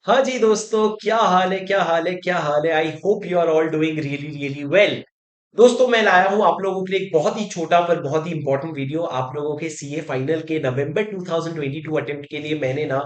हाँ जी दोस्तों, क्या हाल है, क्या हाल है, क्या हाल है। I hope you are all doing really really well. दोस्तों, मैं लाया हूं आप लोगों के लिए एक बहुत ही छोटा पर बहुत ही इंपॉर्टेंट वीडियो। आप लोगों के सीए फाइनल के नवंबर 2022 अटेम्प्ट के लिए मैंने ना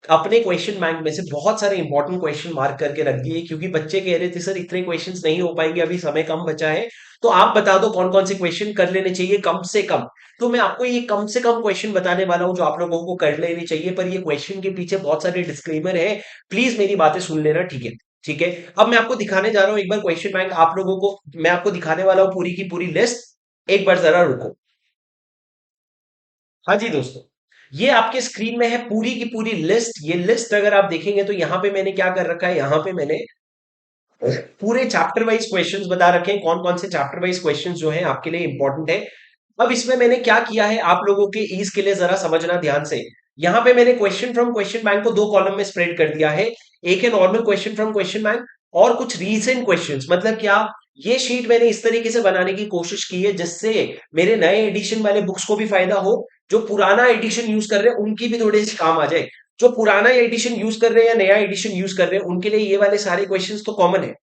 अपने क्वेश्चन बैंक में से बहुत सारे इंपॉर्टेंट क्वेश्चन मार्क करके रख दिए, क्योंकि बच्चे कह रहे थे सर इतने क्वेश्चंस नहीं हो पाएंगे, अभी समय कम बचा है। तो आप बता दो कौन कौन से क्वेश्चन कर लेने चाहिए कम से कम। तो मैं आपको ये कम से कम क्वेश्चन बताने वाला हूं जो आप लोगों को कर लेने चाहिए, पर ये क्वेश्चन के पीछे बहुत सारे डिस्क्लेमर है। प्लीज मेरी बातें सुन लेना, ठीक है? ठीक है। अब मैं आपको दिखाने जा रहा हूं एक बार क्वेश्चन बैंक आप लोगों को। मैं आपको दिखाने वाला हूं पूरी की पूरी लिस्ट। एक बार जरा रुको। हाँ जी दोस्तों, ये आपके स्क्रीन में है पूरी की पूरी लिस्ट। ये लिस्ट अगर आप देखेंगे तो यहाँ पे मैंने क्या कर रखा है, यहाँ पे मैंने पूरे चैप्टर वाइज क्वेश्चंस बता रखे हैं, कौन कौन से चैप्टर वाइज क्वेश्चंस जो हैं आपके लिए इंपॉर्टेंट है। अब इसमें मैंने क्या किया है आप लोगों के ईज के लिए जरा समझना ध्यान से। यहाँ पे मैंने क्वेश्चन फ्रॉम क्वेश्चन बैंक को दो कॉलम में स्प्रेड कर दिया है। एक है normal question from question bank, और कुछ रीसेंट क्वेश्चंस। मतलब क्या, ये शीट मैंने इस तरीके से बनाने की कोशिश की है जिससे मेरे नए एडिशन वाले बुक्स को भी फायदा हो, जो पुराना एडिशन यूज कर रहे हैं उनकी भी थोड़ी सी काम आ जाए। जो पुराना एडिशन यूज कर रहे हैं या नया एडिशन यूज कर रहे हैं उनके लिए ये वाले सारे क्वेश्चंस तो कॉमन है।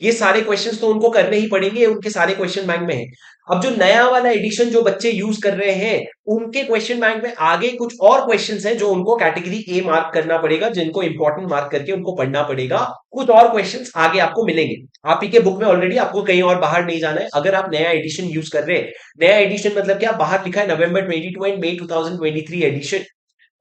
ये सारे क्वेश्चंस तो उनको करने ही पड़ेंगे, उनके सारे क्वेश्चन बैंक में है। अब जो नया वाला एडिशन जो बच्चे यूज कर रहे हैं उनके क्वेश्चन बैंक में आगे कुछ और क्वेश्चंस हैं जो उनको कैटेगरी ए मार्क करना पड़ेगा, जिनको इंपॉर्टेंट मार्क करके उनको पढ़ना पड़ेगा। कुछ और क्वेश्चंस आगे आपको मिलेंगे। आप ही के बुक में ऑलरेडी, आपको कहीं और बाहर नहीं जाना है। अगर आप नया एडिशन यूज कर रहे हैं, नया एडिशन मतलब क्या, बाहर लिखा है नवंबर 22 एंड मई 2023 एडिशन।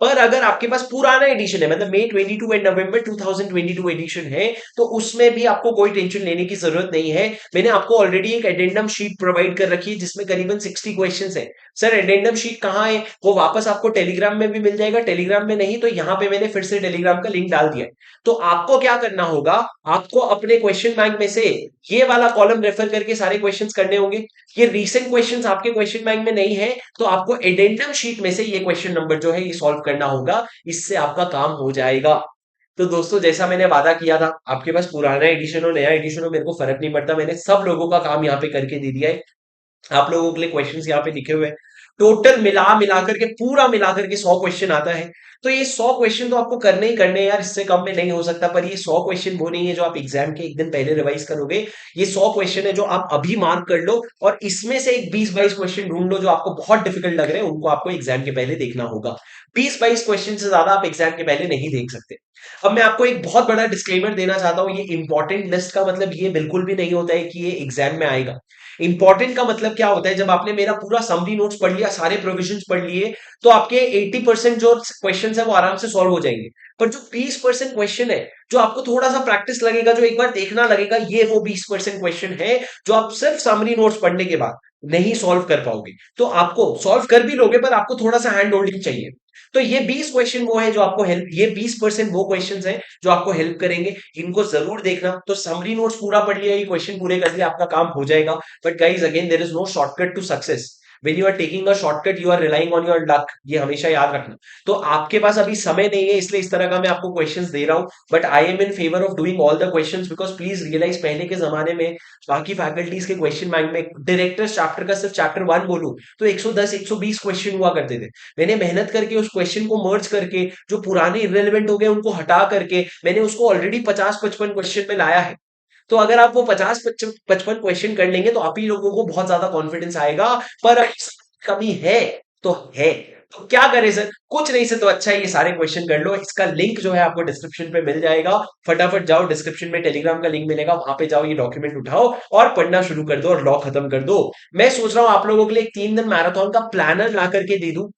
पर अगर आपके पास पुराना एडिशन है, मतलब मई 22 एंड नवंबर 2022 एडिशन है, तो उसमें भी आपको कोई टेंशन लेने की जरूरत नहीं है। मैंने आपको ऑलरेडी एक एडेंडम शीट प्रोवाइड कर रखी है जिसमें करीबन 60 क्वेश्चंस है। सर एडेंडम शीट कहाँ है, वो वापस आपको टेलीग्राम में भी मिल जाएगा। टेलीग्राम में नहीं तो यहाँ पे मैंने फिर से टेलीग्राम का लिंक डाल दिया है। तो आपको क्या करना होगा, आपको अपने क्वेश्चन बैंक में से ये वाला कॉलम रेफर करके सारे क्वेश्चंस करने होंगे। ये रीसेंट क्वेश्चंस आपके क्वेश्चन बैंक में नहीं है, तो आपको एडेंडम शीट में से ये क्वेश्चन नंबर जो है ये सॉल्व करना होगा। इससे आपका काम हो जाएगा। तो दोस्तों, जैसा मैंने वादा किया था, आपके पास पुराना एडिशन हो नया एडिशन हो मेरे को फर्क नहीं पड़ता, मैंने सब लोगों का काम यहाँ पे करके दे दिया है। आप लोगों के लिए क्वेश्चंस यहाँ पे लिखे हुए हैं। टोटल मिला मिला करके, पूरा मिला करके 100 क्वेश्चन आता है। तो ये 100 क्वेश्चन तो आपको करने ही करने हैं यार, इससे कम में नहीं हो सकता। पर ये 100 क्वेश्चन वो नहीं है जो आप एग्जाम के एक दिन पहले रिवाइज करोगे। ये 100 क्वेश्चन है जो आप अभी मार्क कर लो, और इसमें से एक 20-22 क्वेश्चन ढूंढ लो जो आपको बहुत डिफिकल्ट लग रहे हैं, उनको आपको एग्जाम के पहले देखना होगा। 20-22 क्वेश्चन से ज्यादा आप एग्जाम के पहले नहीं देख सकते। अब मैं आपको एक बहुत बड़ा डिस्क्लेमर देना चाहता हूं, ये इंपॉर्टेंट लिस्ट का मतलब ये बिल्कुल भी नहीं होता है कि ये एग्जाम में आएगा। इंपॉर्टेंट का मतलब क्या होता है, जब आपने मेरा पूरा समरी नोट्स पढ़ लिया, सारे प्रोविजंस पढ़ लिए, तो आपके 80% जो क्वेश्चन है वो आराम से सॉल्व हो जाएंगे। पर जो 20% क्वेश्चन है, जो आपको थोड़ा सा प्रैक्टिस लगेगा, जो एक बार देखना लगेगा, ये वो 20% क्वेश्चन है जो आप सिर्फ समरी नोट्स पढ़ने के बाद नहीं सॉल्व कर पाओगे। तो आपको सॉल्व कर भी लोगे, पर आपको थोड़ा सा हैंड होल्डिंग चाहिए। तो ये 20 क्वेश्चन वो है जो आपको हेल्प, ये 20% वो क्वेश्चंस हैं जो आपको हेल्प करेंगे। इनको जरूर देखना। तो समरी नोट्स पूरा पढ़ लिया, ये क्वेश्चन पूरे कर लिया, आपका काम हो जाएगा। But guys again, there is no shortcut to success. When you are taking a shortcut you are relying on your luck, ये हमेशा याद रखना। तो आपके पास अभी समय नहीं है, इसलिए इस तरह का मैं आपको क्वेश्चंस दे रहा हूं। But I am in favour of doing all the questions, because please realise, पहले के जमाने में बाकी फैकल्टीज के क्वेश्चन बैंक में डायरेक्टर्स चैप्टर का सिर्फ चैप्टर 1 बोलूं तो 110 120 क्वेश्चन हुआ करते थे। मैंने मेहनत करके उस क्वेश्चन को मर्ज करके, जो पुराने इरेलीवेंट हो गए उनको हटा करके, मैंने उसको ऑलरेडी 50-55 क्वेश्चन में लाया है। तो अगर आप वो 50-55 क्वेश्चन कर लेंगे तो आप ही लोगों को बहुत ज्यादा कॉन्फिडेंस आएगा। पर अगर कमी है तो है, तो क्या करें सर, कुछ नहीं से तो अच्छा है ये सारे क्वेश्चन कर लो। इसका लिंक जो है आपको डिस्क्रिप्शन पे मिल जाएगा। फटाफट जाओ, डिस्क्रिप्शन में टेलीग्राम का लिंक मिलेगा, वहां पे जाओ, ये डॉक्यूमेंट उठाओ और पढ़ना शुरू कर दो और लॉ खत्म कर दो। मैं सोच रहा हूँ आप लोगों के लिए एक 3 दिन मैराथन का प्लानर ला करके दे दूं।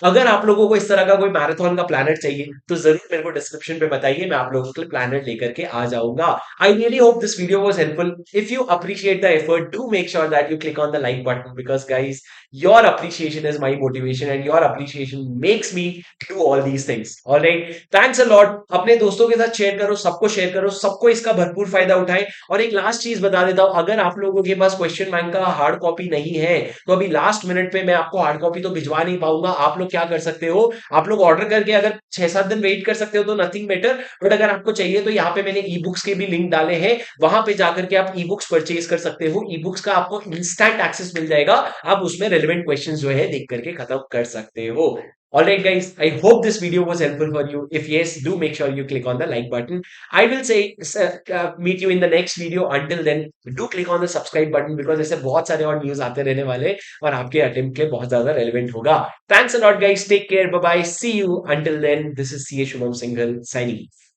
अगर आप लोगों को इस तरह का कोई मैराथन का प्लानर चाहिए तो जरूर मेरे को डिस्क्रिप्शन पे बताइए, मैं आप लोगों के लिए प्लानर लेकर के आ जाऊंगा। I really hope this video was helpful. If you appreciate the effort, do make sure that you click on the like button, because guys your appreciation is my motivation and your appreciation makes me do all these things. Alright, thanks a lot. अपने दोस्तों के साथ share करो, सबको share करो, सबको इसका भरपूर फायदा उठाए। और एक लास्ट चीज बता देता हूं, अगर आप लोगों के पास क्वेश्चन बैंक का हार्ड कॉपी नहीं है तो अभी लास्ट मिनट पे मैं आपको हार्ड कॉपी तो भिजवा नहीं पाऊंगा। आप लोग क्या कर सकते हो, आप लोग ऑर्डर करके अगर 6-7 दिन वेट कर सकते हो तो नथिंग बेटर। बट अगर आपको चाहिए तो यहाँ पे मैंने ई बुक्स के भी लिंक डाले हैं, वहां पे जाकर के आप ई बुक्स परचेज कर सकते हो। ई बुक्स का आपको इंस्टेंट एक्सेस मिल जाएगा, आप उसमें रेलिवेंट क्वेश्चन जो है देख करके खत्म कर सकते हो। All right, guys, I hope this video was helpful for you. If yes, do make sure you click on the like button. I will say meet you in the next video. Until then, do click on the subscribe button because ऐसे बहुत सारे और news आते रहने वाले और आपके attempt के लिए बहुत ज्यादा रेलेवेंट होगा. Thanks a lot, guys. Take care. Bye bye. See you. Until then, this is CA Shubham Singhal signing off.